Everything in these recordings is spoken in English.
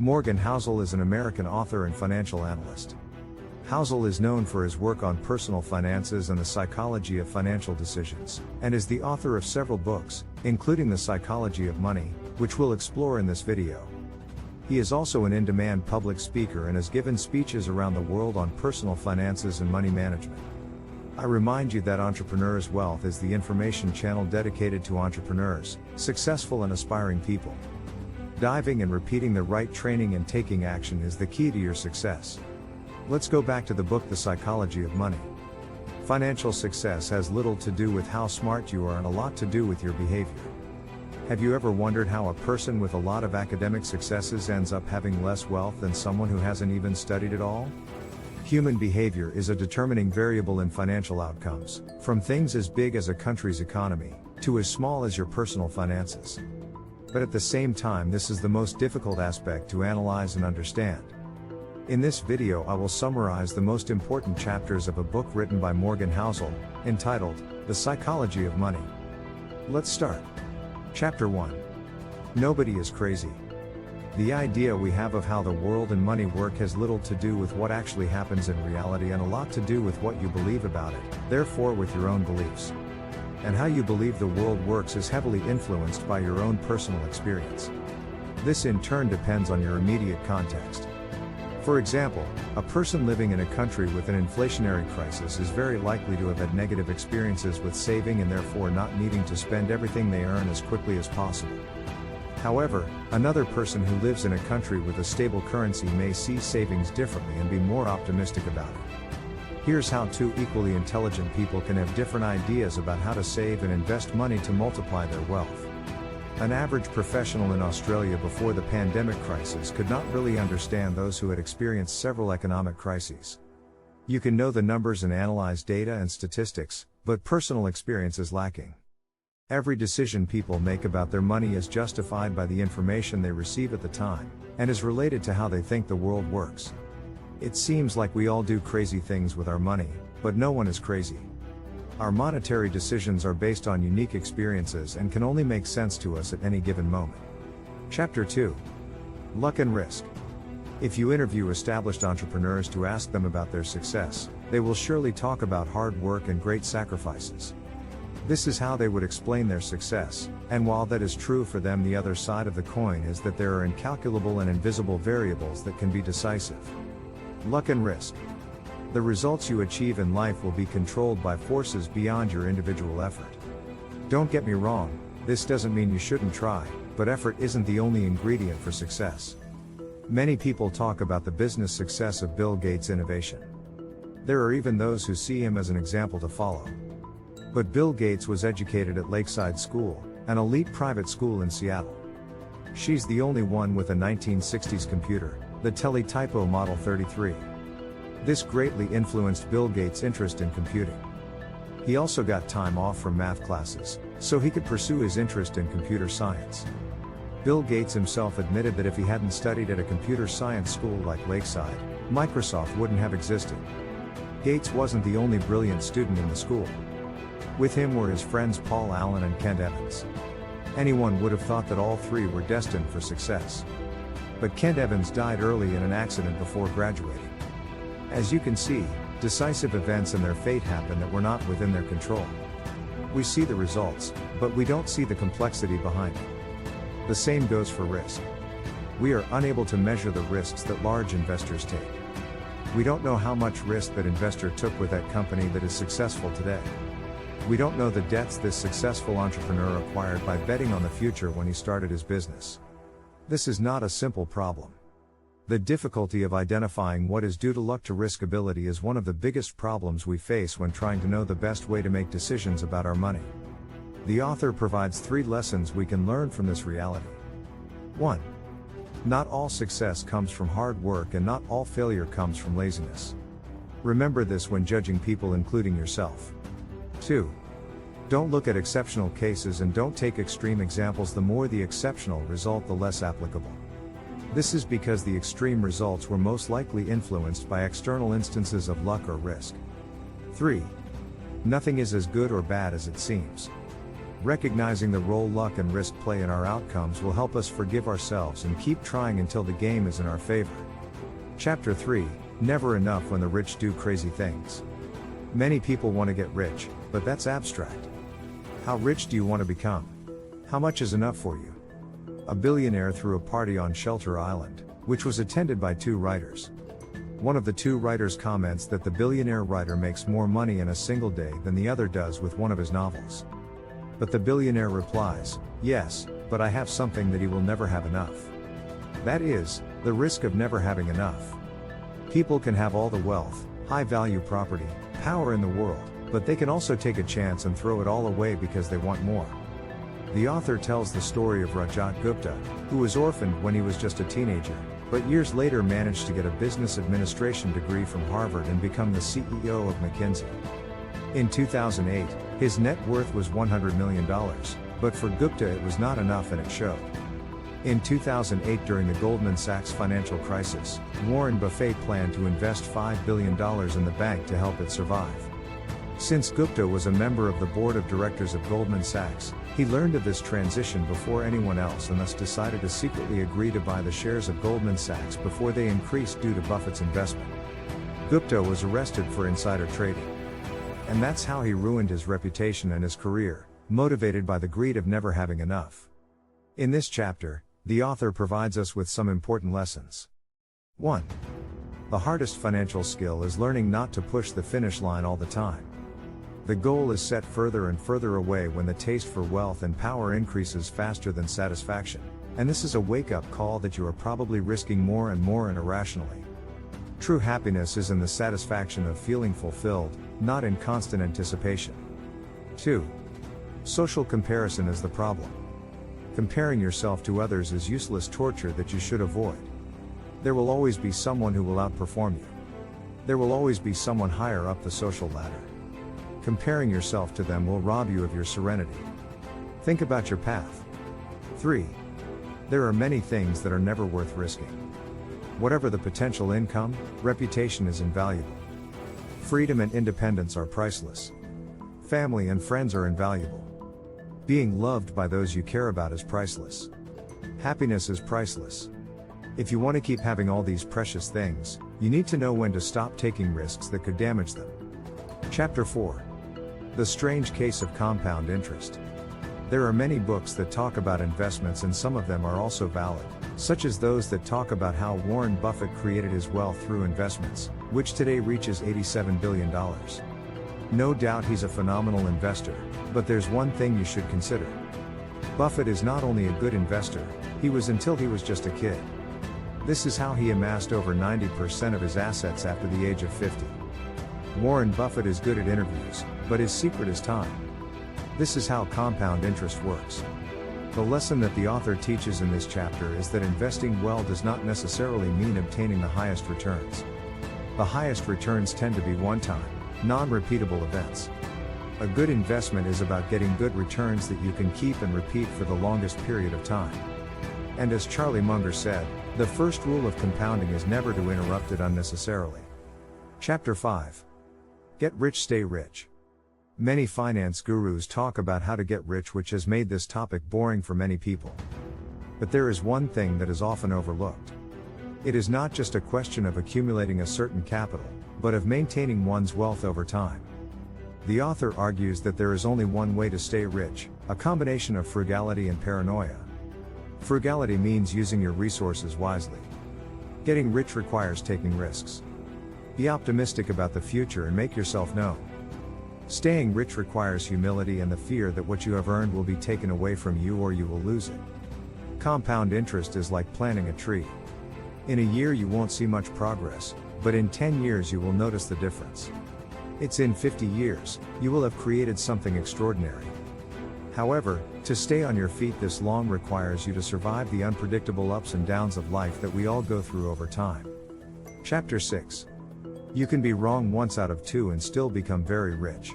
Morgan Housel is an American author and financial analyst. Housel is known for his work on personal finances and the psychology of financial decisions, and is the author of several books, including The Psychology of Money, which we'll explore in this video. He is also an in-demand public speaker and has given speeches around the world on personal finances and money management. I remind you that Entrepreneur's Wealth is the information channel dedicated to entrepreneurs, successful and aspiring people. Diving and repeating the right training and taking action is the key to your success. Let's go back to the book The Psychology of Money. Financial success has little to do with how smart you are and a lot to do with your behavior. Have you ever wondered how a person with a lot of academic successes ends up having less wealth than someone who hasn't even studied at all? Human behavior is a determining variable in financial outcomes, from things as big as a country's economy, to as small as your personal finances. But at the same time, this is the most difficult aspect to analyze and understand. In this video I will summarize the most important chapters of a book written by Morgan Housel, entitled, The Psychology of Money. Let's start. Chapter 1. Nobody is crazy. The idea we have of how the world and money work has little to do with what actually happens in reality and a lot to do with what you believe about it, therefore with your own beliefs. And how you believe the world works is heavily influenced by your own personal experience. This in turn depends on your immediate context. For example, a person living in a country with an inflationary crisis is very likely to have had negative experiences with saving and therefore not needing to spend everything they earn as quickly as possible. However, another person who lives in a country with a stable currency may see savings differently and be more optimistic about it. Here's how two equally intelligent people can have different ideas about how to save and invest money to multiply their wealth. An average professional in Australia before the pandemic crisis could not really understand those who had experienced several economic crises. You can know the numbers and analyze data and statistics, but personal experience is lacking. Every decision people make about their money is justified by the information they receive at the time, and is related to how they think the world works. It seems like we all do crazy things with our money, but no one is crazy. Our monetary decisions are based on unique experiences and can only make sense to us at any given moment. Chapter 2. Luck and Risk. If you interview established entrepreneurs to ask them about their success, they will surely talk about hard work and great sacrifices. This is how they would explain their success, and while that is true for them, the other side of the coin is that there are incalculable and invisible variables that can be decisive. Luck and risk. The results you achieve in life will be controlled by forces beyond your individual effort. Don't get me wrong, this doesn't mean you shouldn't try, but effort isn't the only ingredient for success. Many people talk about the business success of Bill Gates' innovation. There are even those who see him as an example to follow. But Bill Gates was educated at Lakeside School, an elite private school in Seattle. She's the only one with a 1960s computer, the Teletypo Model 33. This greatly influenced Bill Gates' interest in computing. He also got time off from math classes, so he could pursue his interest in computer science. Bill Gates himself admitted that if he hadn't studied at a computer science school like Lakeside, Microsoft wouldn't have existed. Gates wasn't the only brilliant student in the school. With him were his friends Paul Allen and Kent Evans. Anyone would have thought that all three were destined for success. But Kent Evans died early in an accident before graduating. As you can see, decisive events and their fate happen that were not within their control. We see the results, but we don't see the complexity behind it. The same goes for risk. We are unable to measure the risks that large investors take. We don't know how much risk that investor took with that company that is successful today. We don't know the debts this successful entrepreneur acquired by betting on the future when he started his business. This is not a simple problem. The difficulty of identifying what is due to luck to riskability is one of the biggest problems we face when trying to know the best way to make decisions about our money. The author provides 3 lessons we can learn from this reality. 1. Not all success comes from hard work and not all failure comes from laziness. Remember this when judging people, including yourself. 2. Don't look at exceptional cases and don't take extreme examples. The more the exceptional result, the less applicable. This is because the extreme results were most likely influenced by external instances of luck or risk. 3. Nothing is as good or bad as it seems. Recognizing the role luck and risk play in our outcomes will help us forgive ourselves and keep trying until the game is in our favor. Chapter 3, Never Enough When the Rich Do Crazy Things. Many people want to get rich, but that's abstract. How rich do you want to become? How much is enough for you? A billionaire threw a party on Shelter Island, which was attended by 2 writers. One of the 2 writers comments that the billionaire writer makes more money in a single day than the other does with one of his novels. But the billionaire replies, "Yes, but I have something that he will never have enough. That is, the risk of never having enough. People can have all the wealth, high-value property, power in the world, but they can also take a chance and throw it all away because they want more." The author tells the story of Rajat Gupta, who was orphaned when he was just a teenager, but years later managed to get a business administration degree from Harvard and become the CEO of McKinsey. In 2008, his net worth was $100 million, but for Gupta it was not enough and it showed. In 2008, during the Goldman Sachs financial crisis, Warren Buffett planned to invest $5 billion in the bank to help it survive. Since Gupta was a member of the board of directors of Goldman Sachs, he learned of this transition before anyone else and thus decided to secretly agree to buy the shares of Goldman Sachs before they increased due to Buffett's investment. Gupta was arrested for insider trading. And that's how he ruined his reputation and his career, motivated by the greed of never having enough. In this chapter, the author provides us with some important lessons. 1. The hardest financial skill is learning not to push the finish line all the time. The goal is set further and further away when the taste for wealth and power increases faster than satisfaction, and this is a wake-up call that you are probably risking more and more and irrationally. True happiness is in the satisfaction of feeling fulfilled, not in constant anticipation. 2. Social comparison is the problem. Comparing yourself to others is useless torture that you should avoid. There will always be someone who will outperform you. There will always be someone higher up the social ladder. Comparing yourself to them will rob you of your serenity. Think about your path. 3. There are many things that are never worth risking. Whatever the potential income, reputation is invaluable. Freedom and independence are priceless. Family and friends are invaluable. Being loved by those you care about is priceless. Happiness is priceless. If you want to keep having all these precious things, you need to know when to stop taking risks that could damage them. Chapter 4. The Strange Case of Compound Interest. There are many books that talk about investments and some of them are also valid, such as those that talk about how Warren Buffett created his wealth through investments, which today reaches $87 billion. No doubt he's a phenomenal investor, but there's one thing you should consider. Buffett is not only a good investor, he was until he was just a kid. This is how he amassed over 90% of his assets after the age of 50. Warren Buffett is good at interviews, but his secret is time. This is how compound interest works. The lesson that the author teaches in this chapter is that investing well does not necessarily mean obtaining the highest returns. The highest returns tend to be one-time, non-repeatable events. A good investment is about getting good returns that you can keep and repeat for the longest period of time. And as Charlie Munger said, the first rule of compounding is never to interrupt it unnecessarily. Chapter 5. Get Rich, Stay Rich. Many finance gurus talk about how to get rich, which has made this topic boring for many people. But there is one thing that is often overlooked. It is not just a question of accumulating a certain capital, but of maintaining one's wealth over time. The author argues that there is only one way to stay rich, a combination of frugality and paranoia. Frugality means using your resources wisely. Getting rich requires taking risks. Be optimistic about the future and make yourself known. Staying rich requires humility and the fear that what you have earned will be taken away from you or you will lose it. Compound interest is like planting a tree. In a year you won't see much progress, but in 10 years you will notice the difference. It's in 50 years, you will have created something extraordinary. However, to stay on your feet this long requires you to survive the unpredictable ups and downs of life that we all go through over time. Chapter 6. You can be wrong once out of 2 and still become very rich.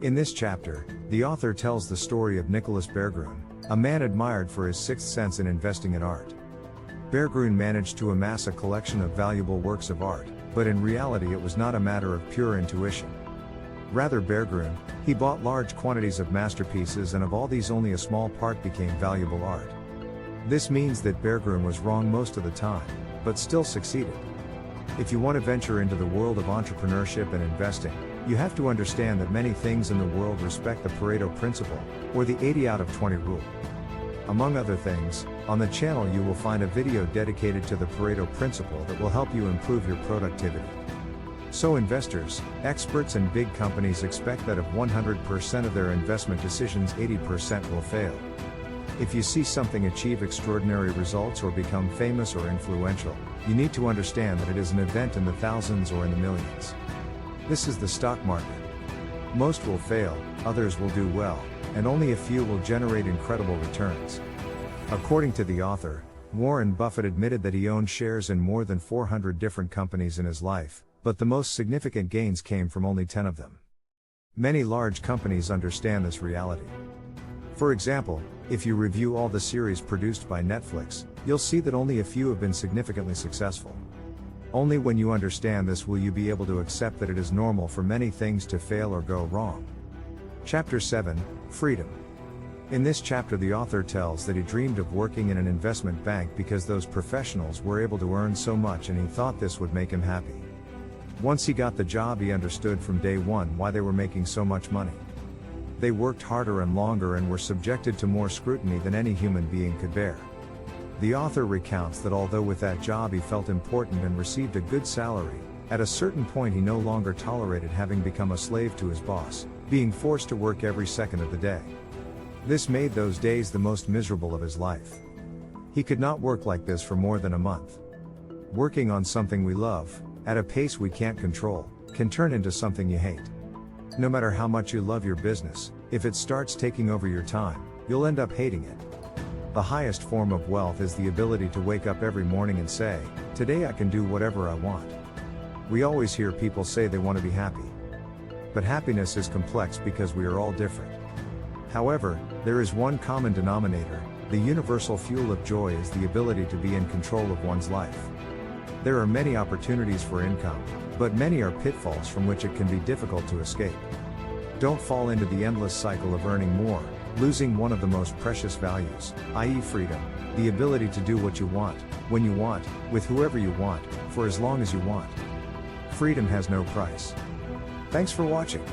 In this chapter, the author tells the story of Nicholas Berggruen, a man admired for his sixth sense in investing in art. Berggruen managed to amass a collection of valuable works of art, but in reality it was not a matter of pure intuition. Rather Berggruen, he bought large quantities of masterpieces, and of all these only a small part became valuable art. This means that Berggruen was wrong most of the time, but still succeeded. If you want to venture into the world of entrepreneurship and investing, you have to understand that many things in the world respect the Pareto principle, or the 80 out of 20 rule. Among other things, on the channel you will find a video dedicated to the Pareto principle that will help you improve your productivity. So investors, experts and big companies expect that of 100% of their investment decisions 80% will fail. If you see something achieve extraordinary results or become famous or influential, you need to understand that it is an event in the thousands or in the millions. This is the stock market. Most will fail, others will do well, and only a few will generate incredible returns. According to the author, Warren Buffett admitted that he owned shares in more than 400 different companies in his life, but the most significant gains came from only 10 of them. Many large companies understand this reality. For example, if you review all the series produced by Netflix, you'll see that only a few have been significantly successful. Only when you understand this will you be able to accept that it is normal for many things to fail or go wrong. Chapter 7, Freedom. In this chapter the author tells that he dreamed of working in an investment bank because those professionals were able to earn so much and he thought this would make him happy. Once he got the job he understood from day one why they were making so much money. They worked harder and longer and were subjected to more scrutiny than any human being could bear. The author recounts that although with that job he felt important and received a good salary, at a certain point he no longer tolerated having become a slave to his boss, being forced to work every second of the day. This made those days the most miserable of his life. He could not work like this for more than a month. Working on something we love, at a pace we can't control, can turn into something you hate. No matter how much you love your business, if it starts taking over your time, you'll end up hating it. The highest form of wealth is the ability to wake up every morning and say, "Today I can do whatever I want." We always hear people say they want to be happy. But happiness is complex because we are all different. However, there is one common denominator: the universal fuel of joy is the ability to be in control of one's life. There are many opportunities for income, but many are pitfalls from which it can be difficult to escape. Don't fall into the endless cycle of earning more, losing one of the most precious values, i.e. freedom, the ability to do what you want, when you want, with whoever you want, for as long as you want. Freedom has no price. Thanks for watching.